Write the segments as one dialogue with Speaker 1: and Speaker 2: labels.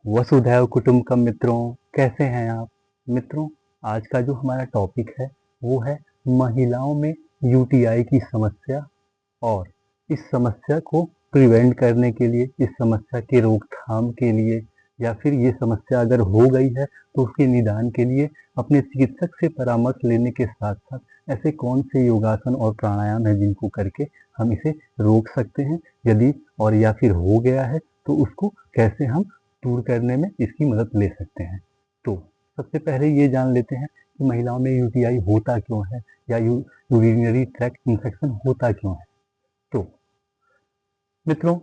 Speaker 1: वसुधैव कुटुंबकम मित्रों, कैसे हैं आप? मित्रों, आज का जो हमारा टॉपिक है वो है महिलाओं में यूटीआई की समस्या और इस समस्या को प्रिवेंट करने के लिए, इस समस्या की रोकथाम के लिए या फिर ये समस्या अगर हो गई है तो उसके निदान के लिए अपने चिकित्सक से परामर्श लेने के साथ साथ ऐसे कौन से योगासन और प्राणायाम है जिनको करके हम इसे रोक सकते हैं, यदि और या फिर हो गया है तो उसको कैसे हम दूर करने में इसकी मदद ले सकते हैं। तो सबसे पहले ये जान लेते हैं कि महिलाओं में यूटीआई होता क्यों है या यूरिनरी ट्रैक्ट इन्फेक्शन होता क्यों है। तो मित्रों,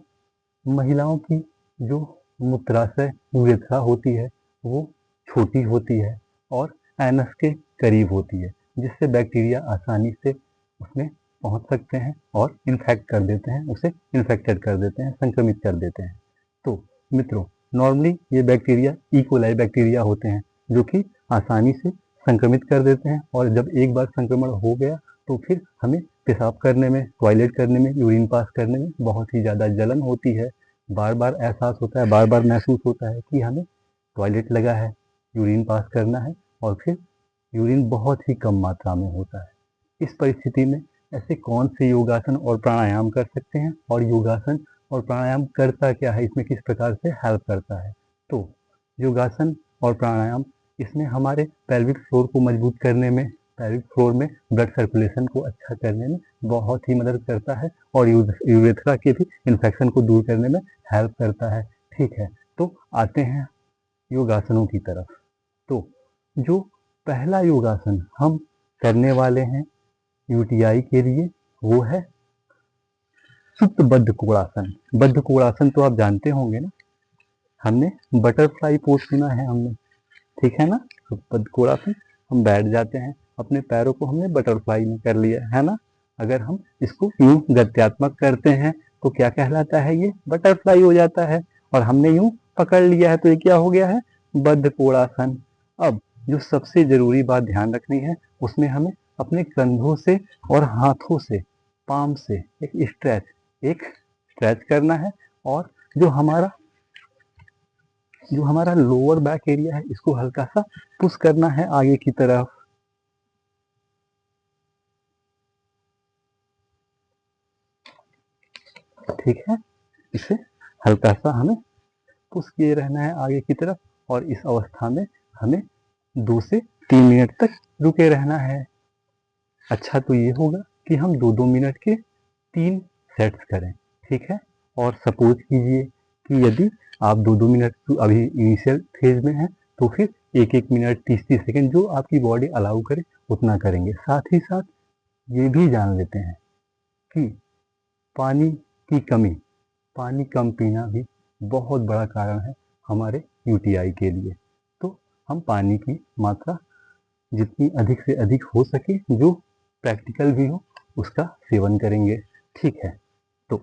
Speaker 1: महिलाओं की जो मूत्राशय यूरेथ्रा होती है वो छोटी होती है और एनस के करीब होती है, जिससे बैक्टीरिया आसानी से उसमें पहुंच सकते हैं और इन्फेक्ट कर देते हैं, उसे इन्फेक्टेड कर देते हैं, संक्रमित कर देते हैं। तो मित्रों, नॉर्मली ये बैक्टीरिया इकोलाई बैक्टीरिया होते हैं जो कि आसानी से संक्रमित कर देते हैं, और जब एक बार संक्रमण हो गया तो फिर हमें पेशाब करने में, टॉयलेट करने में, यूरिन पास करने में बहुत ही ज़्यादा जलन होती है। बार बार एहसास होता है, बार बार महसूस होता है कि हमें टॉयलेट लगा है, यूरिन पास करना है, और फिर यूरिन बहुत ही कम मात्रा में होता है। इस परिस्थिति में ऐसे कौन से योगासन और प्राणायाम कर सकते हैं, और योगासन और प्राणायाम करता क्या है, इसमें किस प्रकार से हेल्प करता है। तो योगासन और प्राणायाम इसमें हमारे पेल्विक फ्लोर को मजबूत करने में, पेल्विक फ्लोर में ब्लड सर्कुलेशन को अच्छा करने में बहुत ही मदद करता है, और यूरेथ्रा के भी इन्फेक्शन को दूर करने में हेल्प करता है। ठीक है, तो आते हैं योगासनों की तरफ। तो जो पहला योगासन हम करने वाले हैं यूटीआई के लिए वो है सुप्त बद्ध कोणासन। बद्ध कोणासन तो आप जानते होंगे ना, हमने बटरफ्लाई पोज सुना है हमने, ठीक है ना। सुप्त बद्ध कोणासन, हम बैठ जाते हैं, अपने पैरों को हमने बटरफ्लाई में कर लिया है ना। अगर हम इसको यूं गत्यात्मक करते हैं तो क्या कहलाता है, ये बटरफ्लाई हो जाता है, और हमने यूं पकड़ लिया है तो ये क्या हो गया है, बद्ध कोणासन। अब जो सबसे जरूरी बात ध्यान रखनी है, उसमें हमें अपने कंधों से और हाथों से, पाम से एक स्ट्रेच करना है, और जो हमारा लोअर बैक एरिया है इसको हल्का सा पुश करना है आगे की तरफ। ठीक है, इसे हल्का सा हमें पुश किए रहना है आगे की तरफ, और इस अवस्था में हमें 2 से 3 मिनट तक रुके रहना है। अच्छा, तो ये होगा कि हम 2-2 मिनट के 3 सेट्स करें। ठीक है, और सपोज कीजिए कि यदि आप 2-2 मिनट अभी इनिशियल फेज में हैं तो फिर 1-1 मिनट 30-30 सेकेंड जो आपकी बॉडी अलाउ करे उतना करेंगे। साथ ही साथ ये भी जान लेते हैं कि पानी की कमी, पानी कम पीना भी बहुत बड़ा कारण है हमारे यूटीआई के लिए। तो हम पानी की मात्रा जितनी अधिक से अधिक हो सके, जो प्रैक्टिकल भी हो, उसका सेवन करेंगे। ठीक है, तो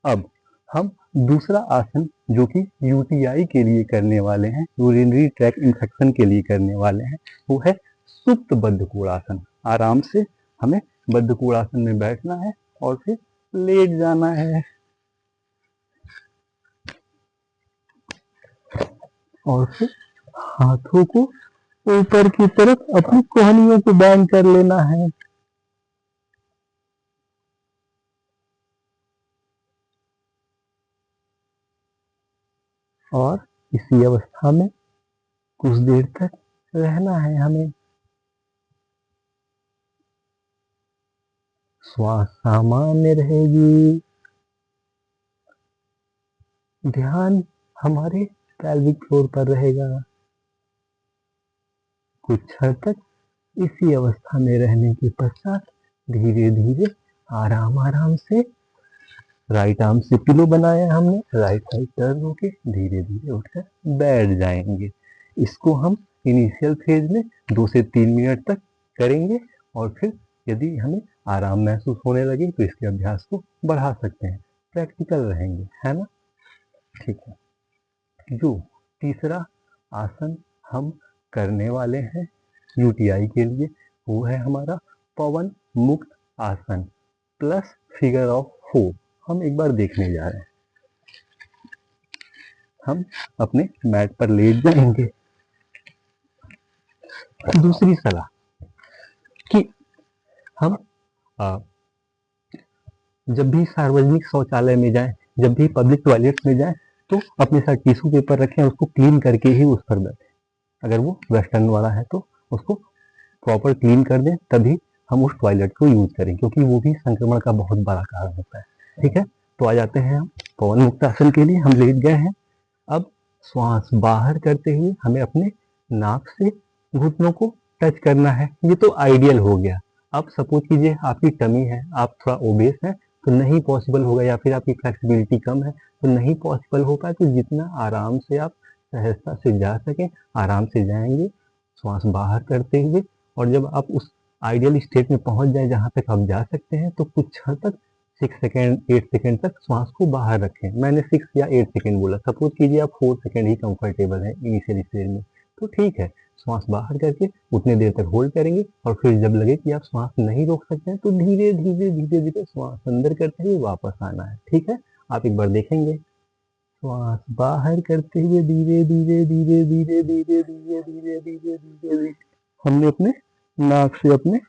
Speaker 1: अब हम दूसरा आसन जो कि यूटीआई के लिए करने वाले हैं, यूरिनरी ट्रैक्ट इन्फेक्शन के लिए करने वाले हैं, वो है सुप्त बद्ध कोणासन। आराम से हमें बद्ध कोणासन में बैठना है और फिर लेट जाना है, और फिर हाथों को ऊपर की तरफ अपनी कोहनियों को बैंड कर लेना है। और इसी अवस्था में कुछ देर तक रहना है हमें। श्वास सामान्य रहेगी, ध्यान हमारे पेल्विक फ्लोर पर रहेगा। कुछ क्षण तक इसी अवस्था में रहने के पश्चात धीरे धीरे आराम आराम से राइट आर्म से पिलो बनाया हमने, राइट साइड टर्न होके धीरे धीरे उठकर बैठ जाएंगे। इसको हम इनिशियल फेज में 2 से 3 मिनट तक करेंगे, और फिर यदि हमें आराम महसूस होने लगे तो इसके अभ्यास को बढ़ा सकते हैं। प्रैक्टिकल रहेंगे, है ना। ठीक है, जो तीसरा आसन हम करने वाले हैं यूटीआई के लिए वो है हमारा पवन मुक्त आसन प्लस फिगर ऑफ 4। हम एक बार देखने जा रहे हैं। हम अपने मैट पर लेट जाएंगे। दूसरी सलाह कि हम जब भी सार्वजनिक शौचालय में जाएं, जब भी पब्लिक टॉयलेट में जाएं, तो अपने साथ टिश्यू पेपर रखें, उसको क्लीन करके ही उस पर बैठें। अगर वो वेस्टर्न वाला है तो उसको प्रॉपर क्लीन कर दें, तभी हम उस टॉयलेट को यूज करें, क्योंकि वो भी संक्रमण का बहुत बड़ा कारण होता है। ठीक है, तो आ जाते हैं हम पवन मुक्तासन के लिए। हम लेट गए हैं। अब श्वास बाहर करते हुए हमें अपने नाक से घुटनों को टच करना है। ये तो आइडियल हो गया। अब सपोज कीजिए आपकी टमी है, आप थोड़ा ओबेस है, तो नहीं पॉसिबल होगा, या फिर आपकी फ्लेक्सिबिलिटी कम है तो नहीं पॉसिबल हो पाए, तो जितना आराम से आप सहजता से जा सके आराम से जाएंगे श्वास बाहर करते हुए। और जब आप उस आइडियल स्टेट में पहुंच जाए जहां तक आप जा सकते हैं, तो कुछ क्षण तक 6 सेकेंड 8 सेकेंड तक श्वास को बाहर रखें। मैंने 6 या 8 सेकेंड बोला, सपोज कीजिए आप 4 सेकेंड ही कंफर्टेबल है इनिशियल स्टेज में, तो ठीक है। श्वास बाहर करके उतने देर तक होल्ड करेंगे, और फिर जब लगे कि आप श्वास नहीं रोक सकते हैं, तो धीरे धीरे धीरे धीरे श्वास अंदर करते हुए वापस आना है। ठीक है, आप एक बार देखेंगे। श्वास बाहर करते हुए धीरे धीरे धीरे धीरे धीरे धीरे धीरे धीरे धीरे हमने अपने नाक से अपने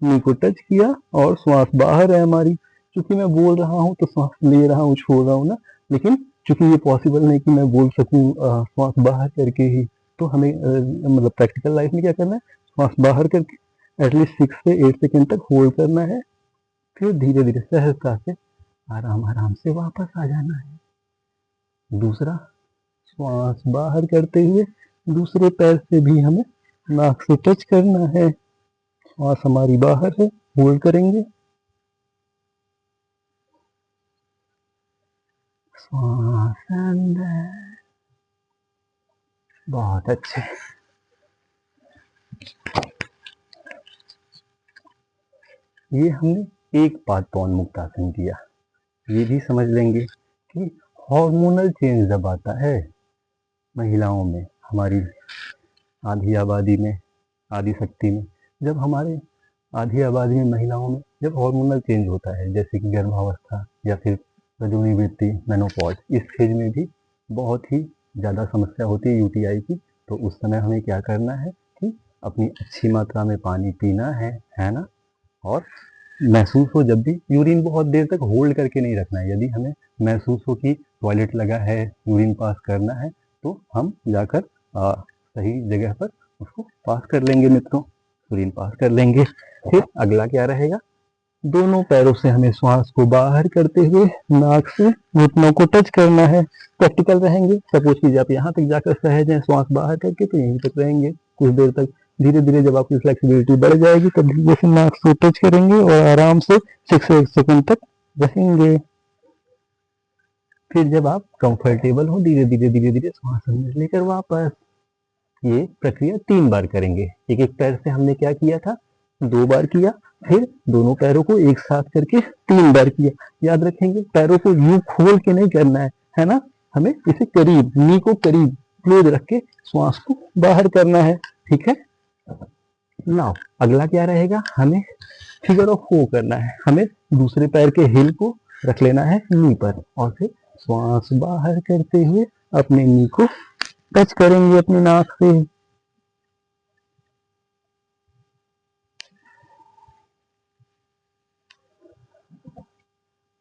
Speaker 1: मुंह को टच किया और श्वास बाहर है हमारी। चूंकि मैं बोल रहा हूँ तो श्वास ले रहा हूँ, छोड़ रहा हूँ ना, लेकिन चूंकि ये पॉसिबल नहीं कि मैं बोल सकूँ श्वास बाहर करके ही, तो हमें मतलब प्रैक्टिकल लाइफ में क्या करना है, श्वास बाहर करके एटलीस्ट 6 से 8 सेकेंड तक होल्ड करना है, फिर धीरे धीरे सहजता से आराम आराम से वापस आ जाना है। दूसरा, श्वास बाहर करते हुए दूसरे पैर से भी हमें नाक से टच करना है। श्वास हमारी बाहर है, होल्ड करेंगे, श्वास अंदर। बहुत अच्छे। ये हमने एक बात पवन मुक्तासन किया। ये भी समझ लेंगे कि हार्मोनल चेंज जब आता है महिलाओं में, हमारी आधी आबादी में, आदि शक्ति में, जब हमारे आधी आबादी में महिलाओं में जब हार्मोनल चेंज होता है, जैसे कि गर्भावस्था या फिर रजोनी वृत्ति, मेनोपॉज, इस स्टेज में भी बहुत ही ज़्यादा समस्या होती है यूटीआई की। तो उस समय हमें क्या करना है कि अपनी अच्छी मात्रा में पानी पीना है ना। और महसूस हो जब भी, यूरिन बहुत देर तक होल्ड करके नहीं रखना है। यदि हमें महसूस हो कि टॉयलेट लगा है, यूरिन पास करना है, तो हम जाकर सही जगह पर उसको पास कर लेंगे मित्रों, यूरिन पास कर लेंगे। फिर अगला क्या रहेगा, दोनों पैरों से हमें श्वास को बाहर करते हुए नाक से घुटनों को टच करना है। प्रैक्टिकल रहेंगे। सपोज कीजिए आप यहाँ तक जाकर सहज हैं श्वास बाहर करके, तो यहीं तक रहेंगे कुछ देर तक। धीरे धीरे जब आपकी फ्लेक्सिबिलिटी बढ़ जाएगी, तब धीरे से नाक से टच करेंगे और आराम से 6 से 8 सेकेंड तक रहेंगे। फिर जब आप कंफर्टेबल हो, धीरे धीरे धीरे धीरे श्वास अंदर लेकर वापस। ये प्रक्रिया 3 बार करेंगे। एक एक पैर से हमने क्या किया था, 2 बार किया, फिर दोनों पैरों को एक साथ करके 3 बार किया। याद रखेंगे, पैरों को यूं खोल के नहीं करना है ना, हमें इसे करीब, नी को करीब क्लोज रख के श्वास को बाहर करना है। ठीक है। नाउ अगला क्या रहेगा, हमें फिगर ऑफ 4 करना है। हमें दूसरे पैर के हिल को रख लेना है नी पर, और फिर श्वास बाहर करते हुए अपने नी को टच करेंगे अपनी नाक से।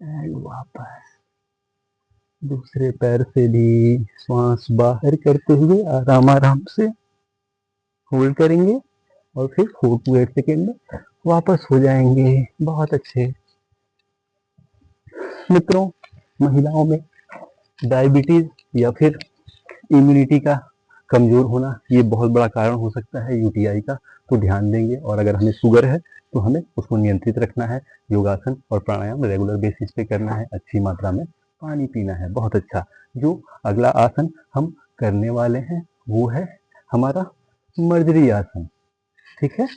Speaker 1: एंड वापस दूसरे पैर से भी श्वास बाहर करते हुए आराम आराम से होल्ड करेंगे, और फिर 4 to 8 सेकेंड में वापस हो जाएंगे। बहुत अच्छे मित्रों, महिलाओं में डायबिटीज या फिर इम्यूनिटी का कमजोर होना, ये बहुत बड़ा कारण हो सकता है यूटीआई का। तो ध्यान देंगे, और अगर हमें शुगर है तो हमें उसको नियंत्रित रखना है। योगासन और प्राणायाम रेगुलर बेसिस पे करना है, अच्छी मात्रा में पानी पीना है। बहुत अच्छा। जो अगला आसन हम करने वाले हैं वो है हमारा मर्जरी आसन। ठीक है,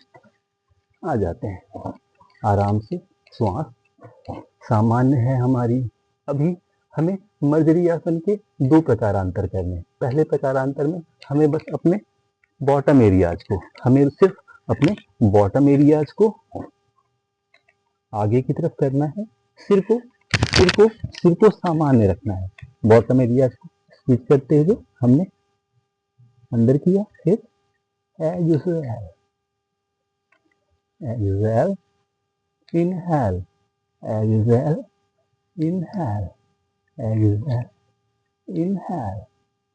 Speaker 1: आ जाते हैं आराम से। श्वास सामान्य है हमारी। अभी हमें मर्जरी आसन के 2 प्रकारांतर करने हैं। पहले प्रकारांतर में हमें बस अपने बॉटम एरियाज को, हमें सिर्फ अपने बॉटम एरियाज को आगे की तरफ करना है। सिर को सामान्य रखना है, बॉटम एरियाज को स्विच करते हुए हमने अंदर किया, फिर exhale, exhale, inhale, exhale, inhale, exhale, inhale,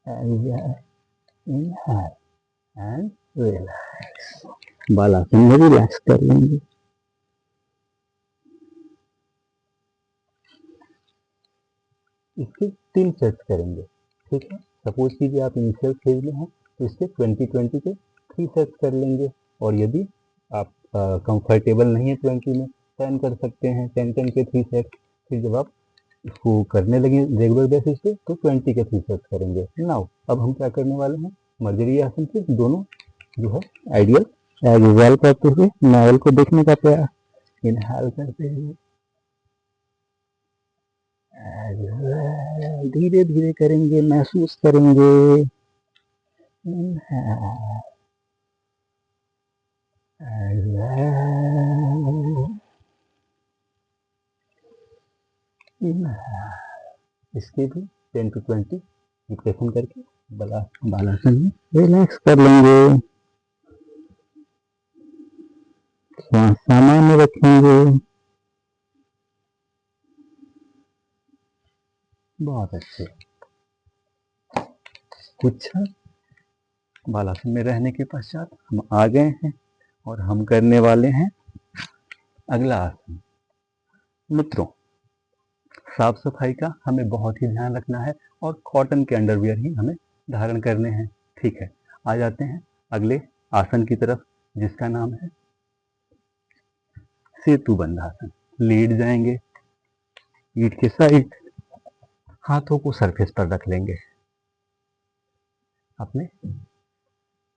Speaker 1: exhale, inhale and relax. बालासन में रिलैक्स कर लेंगे। इसके 3 सेट्स करेंगे, ठीक है। सपोज कीजिए आप इनिशियल फेज में हैं तो इसके 20-20 के 3 सेट्स कर लेंगे, और यदि आप कंफर्टेबल नहीं है 20 में 10 कर सकते हैं, 10-10 के 3 सेट्स। फिर जब आप इसको करने लगे रेगुलर बेसिस पे तो 20 के 3 सेट्स करेंगे। नाउ अब हम क्या करने वाले हैं, मर्जरी आसन से दोनों जो है आइडियल एक्सहेल करते हुए नावल को देखने का प्रयास, इनहेल करते हुए धीरे धीरे करेंगे, महसूस करेंगे। इसके भी 10 to 20 रिपीटेशन करके बालासन में रिलैक्स कर लेंगे। श्वास सामान्य रखेंगे। बहुत अच्छे। कुछ बालासन में रहने के पश्चात हम आ गए हैं और हम करने वाले हैं अगला आसन। मित्रों, साफ सफाई का हमें बहुत ही ध्यान रखना है और कॉटन के अंडरवियर ही हमें धारण करने हैं, ठीक है। आ जाते हैं अगले आसन की तरफ, जिसका नाम है सेतु बंध आसन। लेट जाएंगे, पीठ के साइड, हाथों को सरफेस पर रख लेंगे। अपने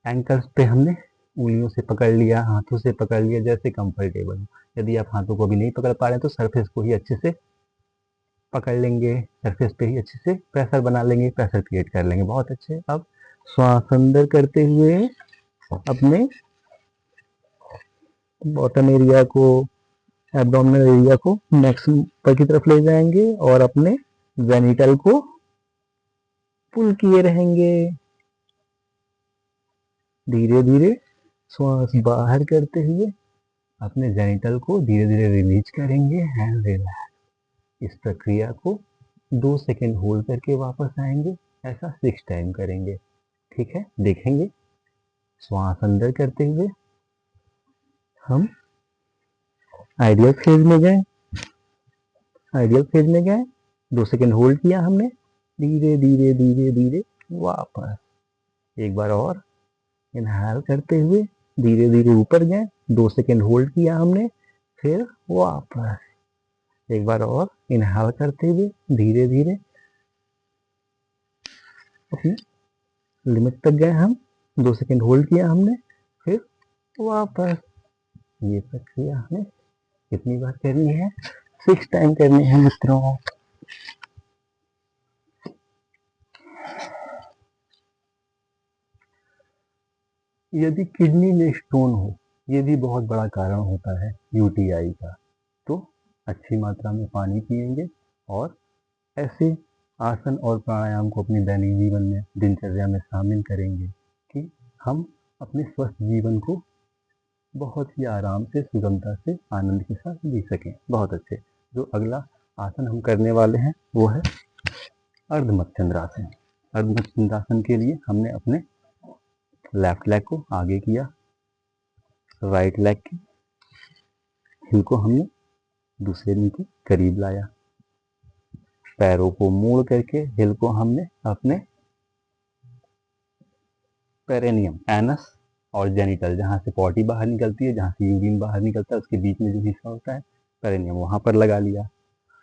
Speaker 1: एंकल्स पे हमने उंगलियों से पकड़ लिया, हाथों से पकड़ लिया, जैसे कंफर्टेबल हो। यदि आप हाथों को भी नहीं पकड़ पा रहे हैं तो सरफेस को ही अच्छे से पकड़ लेंगे, सरफेस पे ही अच्छे से प्रेशर बना लेंगे, प्रेशर क्रिएट कर लेंगे। बहुत अच्छे। अब श्वास अंदर करते हुए अपने बॉटम एरिया को, एब्डोमिनल एरिया को नेक्स्ट ऊपर की तरफ ले जाएंगे और अपने जेनिटल को पुल किए रहेंगे। धीरे धीरे श्वास बाहर करते हुए अपने जेनिटल को धीरे धीरे रिलीज करेंगे एंड रिलैक्स। इस प्रक्रिया को 2 सेकेंड होल्ड करके वापस आएंगे। ऐसा 6 टाइम करेंगे, ठीक है। देखेंगे, श्वास अंदर करते हुए हम आइडियल फेज में गए, आइडियल फेज में गए, 2 सेकेंड होल्ड किया हमने, धीरे धीरे धीरे धीरे वापस। एक बार और इनहेल करते हुए धीरे धीरे ऊपर गए, 2 सेकेंड होल्ड किया हमने, फिर वापस। एक बार और इनहेल करते हुए धीरे धीरे अपने लिमिट तक गए हम, 2 सेकेंड होल्ड किया हमने, फिर वापस। ये प्रक्रिया हमें कितनी बार करनी है? 6 टाइम करनी है मित्रों। यदि किडनी में स्टोन हो, ये भी बहुत बड़ा कारण होता है यूटीआई का, तो अच्छी मात्रा में पानी पिएंगे और ऐसे आसन और प्राणायाम को अपने दैनिक जीवन में, दिनचर्या में शामिल करेंगे कि हम अपने स्वस्थ जीवन को बहुत ही आराम से, सुगमता से, आनंद के साथ जी सकें। बहुत अच्छे। जो अगला आसन हम करने वाले हैं वो है अर्धमत्स्येंद्रासन। अर्धमत्स्येंद्रासन के लिए हमने अपने लेफ्ट लेग को आगे किया, राइट लेग के हिल को हमने दूसरे नी के करीब लाया, पैरों को मोड़ करके हिल को हमने अपने पेरेनियम, एनस और जेनिटल, जहाँ से पॉटी बाहर निकलती है, जहाँ से यूरिन बाहर निकलता है, उसके बीच में जो हिस्सा होता है पेरेनियम, वहाँ पर लगा लिया।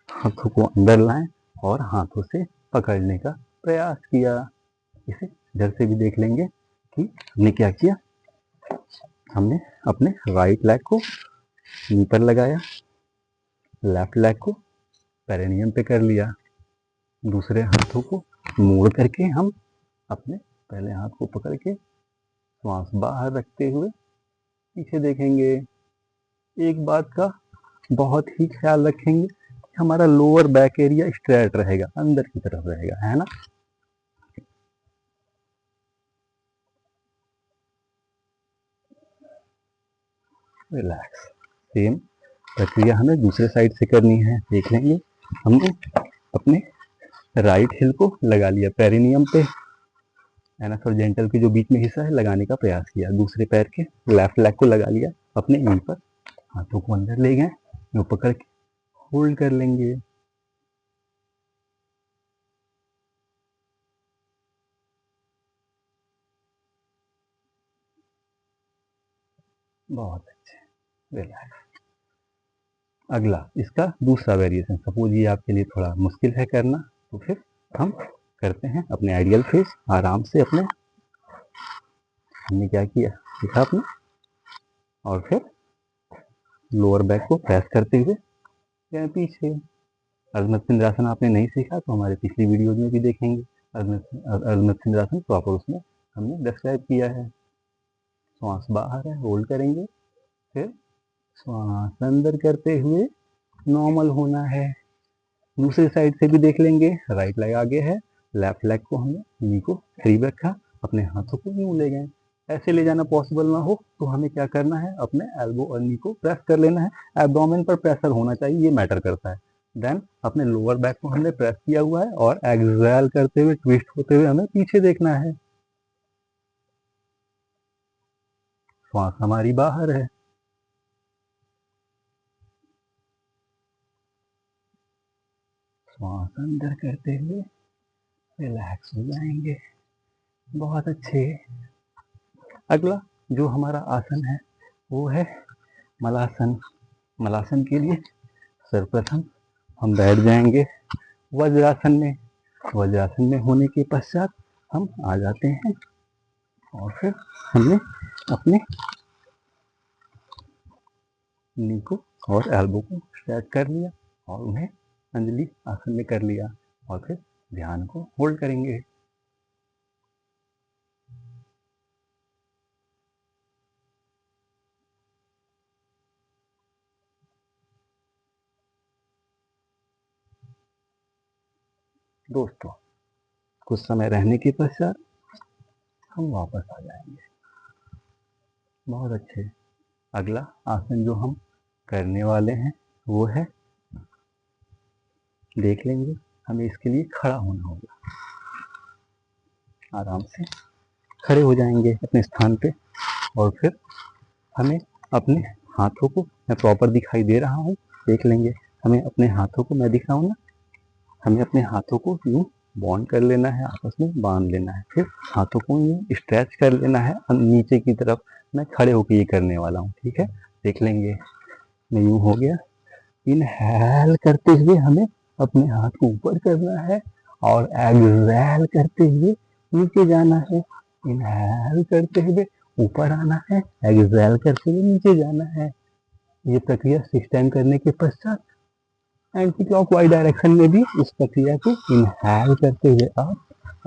Speaker 1: हाथों को अंदर लाएं और हाथों से पकड़ने का प्रयास किया। इसे इधर से भी देख लेंगे कि हमने क्या किया। हमने अपने राइट लेग को नी पर लगाया, लेफ्ट लेग को पेरेनियम पे कर लिया, दूसरे हाथों को मोड़ करके हम अपने पहले हाथ को पकड़ के श्वास बाहर रखते हुए पीछे देखेंगे। एक बात का बहुत ही ख्याल रखेंगे कि हमारा लोअर बैक एरिया स्ट्रेट रहेगा, अंदर की तरफ रहेगा, है ना। रिलैक्स। सेम प्रक्रिया हमें दूसरे साइड से करनी है। देख लेंगे हमने अपने राइट हिल को लगा लिया पेरिनियम पे, एनस और जेंटल के जो बीच में हिस्सा है लगाने का प्रयास किया। दूसरे पैर के लेफ्ट लेग को लगा लिया अपने नी पर, हाथों को अंदर ले गए, वो पकड़ के होल्ड कर लेंगे। बहुत अच्छे, रिलैक्स। अगला इसका दूसरा वेरिएशन, सपोज ये आपके लिए थोड़ा मुश्किल है करना, तो फिर हम करते हैं अपने आइडियल फेस। आराम से अपने, हमने क्या किया देखा आपने, और फिर लोअर बैक को प्रेस करते हुए या पीछे। अर्धमत सिंद्रासन आपने नहीं सीखा तो हमारे पिछली वीडियो में भी देखेंगे। अर्धमत सिंद्रासन प्रॉपर उसमें हमने डिस्क्राइब किया है। श्वास बाहर है, होल्ड करेंगे, फिर श्वास अंदर करते हुए नॉर्मल होना है। दूसरी साइड से भी देख लेंगे। राइट लेग आगे है, लेफ्ट लेग को हमने नी को करीब रखा, अपने हाथों को यूं ले गए। ऐसे ले जाना पॉसिबल ना हो तो हमें क्या करना है, अपने एल्बो और नी को प्रेस कर लेना है। एब्डोमेन पर प्रेशर होना चाहिए, ये मैटर करता है। देन अपने लोअर बैक को हमने प्रेस किया हुआ है और एक्सहेल करते हुए ट्विस्ट होते हुए हमें पीछे देखना है। श्वास हमारी बाहर है, श्वास अंदर करते हुए रिलैक्स हो जाएंगे। बहुत अच्छे। अगला जो हमारा आसन है वो है मलासन। मलासन के लिए सर्वप्रथम हम बैठ जाएंगे वज्रासन में। वज्रासन में होने के पश्चात हम आ जाते हैं और फिर हमने अपने नी को और एल्बो को स्ट्रेच कर लिया और उन्हें अंजलि आसन में कर लिया और फिर ध्यान को होल्ड करेंगे। दोस्तों कुछ समय रहने के पश्चात हम वापस आ जाएंगे। बहुत अच्छे। अगला आसन जो हम करने वाले हैं वो है, देख लेंगे, हमें इसके लिए खड़ा होना होगा। आराम से खड़े हो जाएंगे अपने स्थान पे और फिर हमें अपने हाथों को, मैं प्रॉपर दिखाई दे रहा हूँ, देख लेंगे। हमें अपने हाथों को, मैं दिख रहा हूँ ना, हमें अपने हाथों को यूं बॉन्ड कर लेना है, आपस में बांध लेना है, फिर हाथों को यूं स्ट्रेच कर लेना है नीचे की तरफ। मैं खड़े होकर ये करने वाला हूँ, ठीक है, देख लेंगे। मैं यूं हो गया। इनहेल करते हुए हमें अपने हाथ को ऊपर करना है और एक्सहेल करते हुए नीचे जाना है। इनहेल करते हुए ऊपर आना है, एक्सहेल करते हुए नीचे जाना है। ये प्रक्रिया 6 टाइम करने के पश्चात एंटी क्लॉकवाइज डायरेक्शन में भी इस प्रक्रिया को इनहेल करते हुए अप,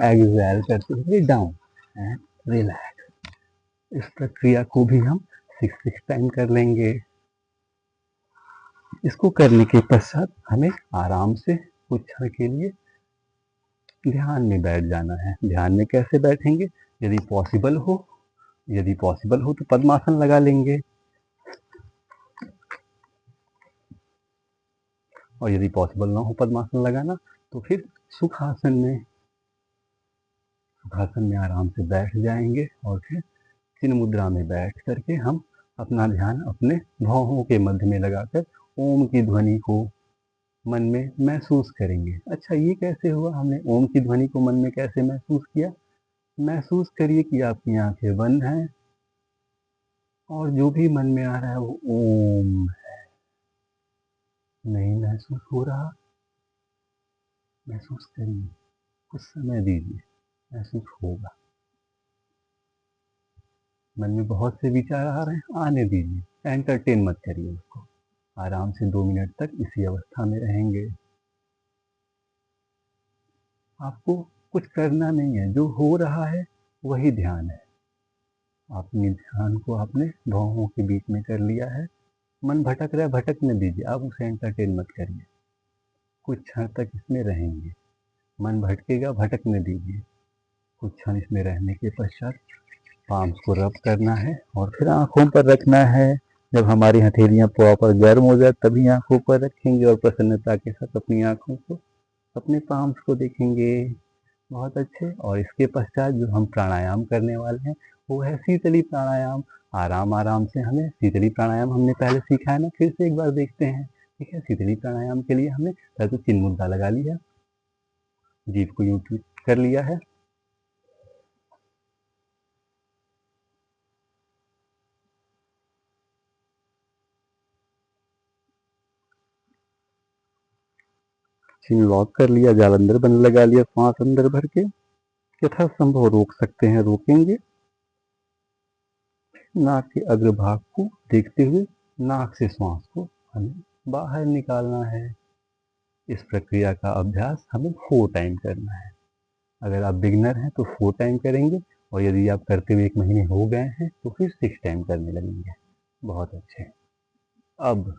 Speaker 1: एक्सहेल करते हुए डाउन एंड रिलैक्स। इस प्रक्रिया को भी हम 6 टाइम कर लेंगे। इसको करने के पश्चात हमें आराम से कुछ क्षण के लिए ध्यान में बैठ जाना है। ध्यान में कैसे बैठेंगे, यदि पॉसिबल हो तो पद्मासन लगा लेंगे, और यदि पॉसिबल ना हो पद्मासन लगाना तो फिर सुखासन में आराम से बैठ जाएंगे और फिर चिन्ह मुद्रा में बैठ करके हम अपना ध्यान अपने भौहों के मध्य में लगाकर ओम की ध्वनि को मन में महसूस करेंगे। अच्छा, ये कैसे हुआ, हमने ओम की ध्वनि को मन में कैसे महसूस किया? महसूस करिए कि आपकी आंखें बंद हैं और जो भी मन में आ रहा है वो ओम है। नहीं महसूस हो रहा, महसूस करिए, कुछ समय दीजिए, महसूस होगा। मन में बहुत से विचार आ रहे हैं, आने दीजिए, एंटरटेन मत करिए उसको। आराम से 2 मिनट तक इसी अवस्था में रहेंगे। आपको कुछ करना नहीं है, जो हो रहा है वही ध्यान है। अपने ध्यान को आपने भौहों के बीच में कर लिया है। मन भटक रहा है, भटकने दीजिए, आप उसे एंटरटेन मत करिए। कुछ क्षण तक इसमें रहेंगे। मन भटकेगा, भटकने दीजिए। कुछ क्षण इसमें रहने के पश्चात पाम्स को रब करना है और फिर आंखों पर रखना है जब हमारी हथेलियां प्रॉपर गर्म हो जाए तभी आंखों पर रखेंगे और प्रसन्नता के साथ अपनी आंखों को, अपने पाम्स को देखेंगे। बहुत अच्छे। और इसके पश्चात जो हम प्राणायाम करने वाले हैं वो है शीतली प्राणायाम। आराम आराम से हमें शीतली प्राणायाम हमने पहले सीखा है ना, फिर से एक बार देखते हैं। ठीक है, शीतली प्राणायाम के लिए हमने पहले तो चिन्ह मुद्रा लगा लिया, जीभ को यूं कर लिया है, चिन्ह लॉक कर लिया, जालंधर बन लगा लिया, सांस अंदर भर के यथासंभव रोक सकते हैं, रोकेंगे। नाक के अग्रभाग को देखते हुए नाक से श्वास को हमें बाहर निकालना है। इस प्रक्रिया का अभ्यास हमें 4 टाइम करना है। अगर आप बिगनर हैं तो 4 टाइम करेंगे, और यदि आप करते हुए 1 महीने हो गए हैं तो फिर 6 टाइम करने लगेंगे। बहुत अच्छे। अब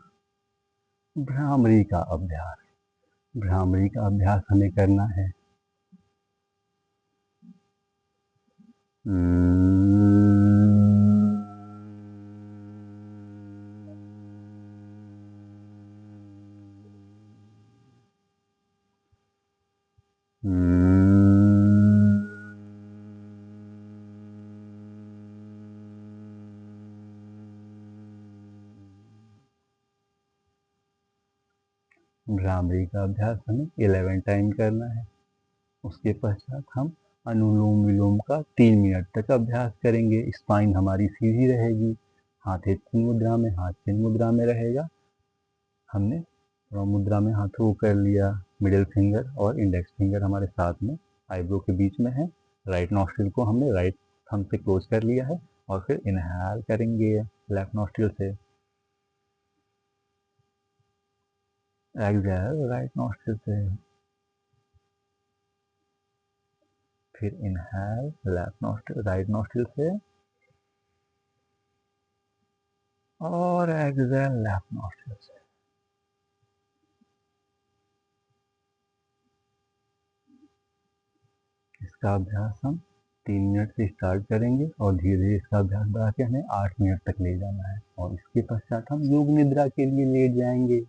Speaker 1: भ्रामरी का अभ्यास। भ्रामरी का अभ्यास हमें करना है। भ्रामरी का अभ्यास हमें 11 टाइम करना है। उसके पश्चात हम अनुलोम विलोम का 3 मिनट तक अभ्यास करेंगे। स्पाइन हमारी सीधी रहेगी, हाथ एक चिन्ह मुद्रा में, हाथ चिन्ह मुद्रा में रहेगा। हमने मुद्रा में हाथों को कर लिया, मिडिल फिंगर और इंडेक्स फिंगर हमारे साथ में आईब्रो के बीच में है। राइट नॉस्ट्रिल को हमने राइट थंब से क्लोज कर लिया है, और फिर इनहेल करेंगे लेफ्ट नॉस्ट्रिल से, एक्सहेल राइट नॉस्ट्रिल से, फिर inhale left nostril right nostril से, और एक्सहेल लेफ्ट नॉस्ट्रिल से। इसका अभ्यास हम 3 मिनट से स्टार्ट करेंगे और धीरे धीरे इसका अभ्यास बढ़ा के हमें 8 मिनट तक ले जाना है, और इसके पश्चात हम योग निद्रा के लिए लेट जाएंगे।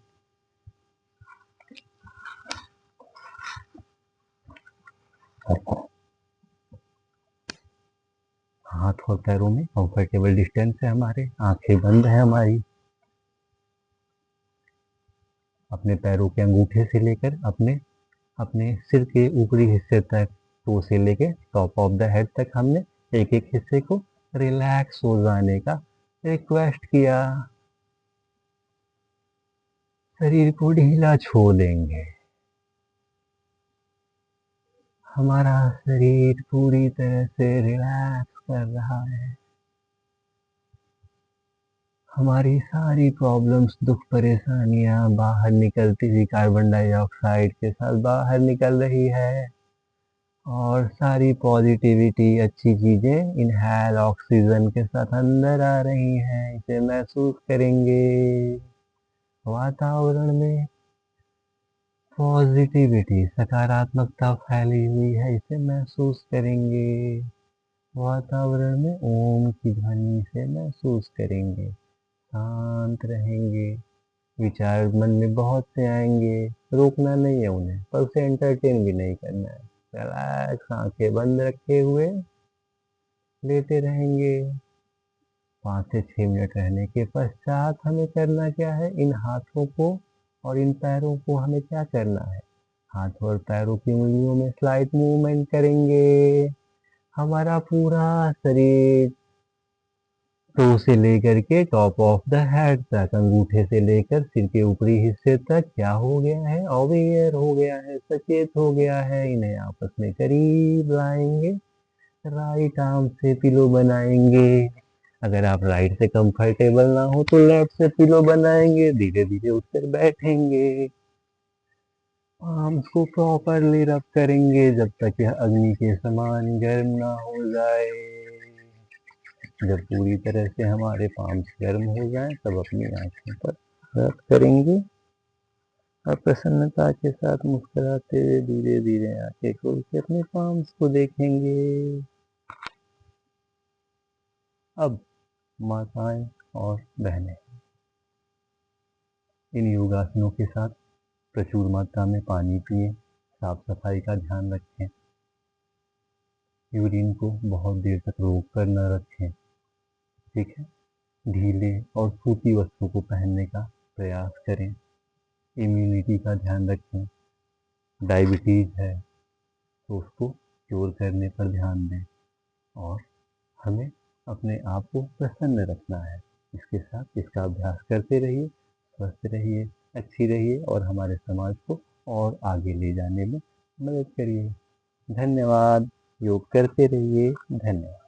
Speaker 1: हाथ और पैरों में कंफर्टेबल डिस्टेंस है हमारे, आंखें बंद है हमारी। अपने पैरों के अंगूठे से लेकर अपने अपने सिर के ऊपरी हिस्से तक, टो से लेकर टॉप ऑफ द हेड तक हमने एक एक हिस्से को रिलैक्स हो जाने का रिक्वेस्ट किया। शरीर को ढीला छोड़ देंगे। हमारा शरीर पूरी तरह से रिलैक्स कर रहा है। हमारी सारी प्रॉब्लम्स, दुख, परेशानियां बाहर निकलती हुई कार्बन डाइऑक्साइड के साथ बाहर निकल रही है, और सारी पॉजिटिविटी, अच्छी चीजें इनहेल ऑक्सीजन के साथ अंदर आ रही हैं। इसे महसूस करेंगे। वातावरण में पॉजिटिविटी, सकारात्मकता फैली हुई है, इसे महसूस करेंगे। वातावरण में ओम की ध्वनि से महसूस करेंगे। शांत रहेंगे। विचार मन में बहुत से आएंगे, रोकना नहीं है उन्हें, पर उसे एंटरटेन भी नहीं करना है। रिलैक्स, आंखें बंद रखे हुए लेटे रहेंगे। 5 से 6 मिनट रहने के पश्चात हमें करना क्या है, इन हाथों को और इन पैरों को हमें क्या करना है, हाथ और पैरों की उंगलियों में स्लाइट मूवमेंट करेंगे। हमारा पूरा शरीर टो से लेकर के टॉप ऑफ द हेड तक, अंगूठे से लेकर सिर के ऊपरी हिस्से तक क्या हो गया है, अवेयर हो गया है, सचेत हो गया है। इन्हें आपस में करीब लाएंगे। राइट आर्म से पिलो बनाएंगे। अगर आप राइट से कंफर्टेबल ना हो तो लेफ्ट से पिलो बनाएंगे। धीरे धीरे उठकर बैठेंगे। आर्म्स को प्रॉपरली रब करेंगे जब तक यह अग्नि के समान गर्म ना हो जाए। जब पूरी तरह से हमारे पाम्स गर्म हो जाएं तब अपनी आंखों पर रब करेंगे, और प्रसन्नता के साथ मुस्कुराते हुए धीरे धीरे आंखें खोल के अपने पाम्स को देखेंगे। अब माताएं और बहनें, इन योगासनों के साथ प्रचुर मात्रा में पानी पिएं, साफ सफाई का ध्यान रखें, यूरिन को बहुत देर तक रोक कर न रखें, ठीक है। ढीले और सूती वस्त्रों को पहनने का प्रयास करें। इम्यूनिटी का ध्यान रखें। डायबिटीज़ है तो उसको क्योर करने पर ध्यान दें और हमें अपने आप को प्रसन्न रखना है। इसके साथ इसका अभ्यास करते रहिए, स्वस्थ रहिए, अच्छी रहिए और हमारे समाज को और आगे ले जाने में मदद करिए। धन्यवाद। योग करते रहिए। धन्यवाद।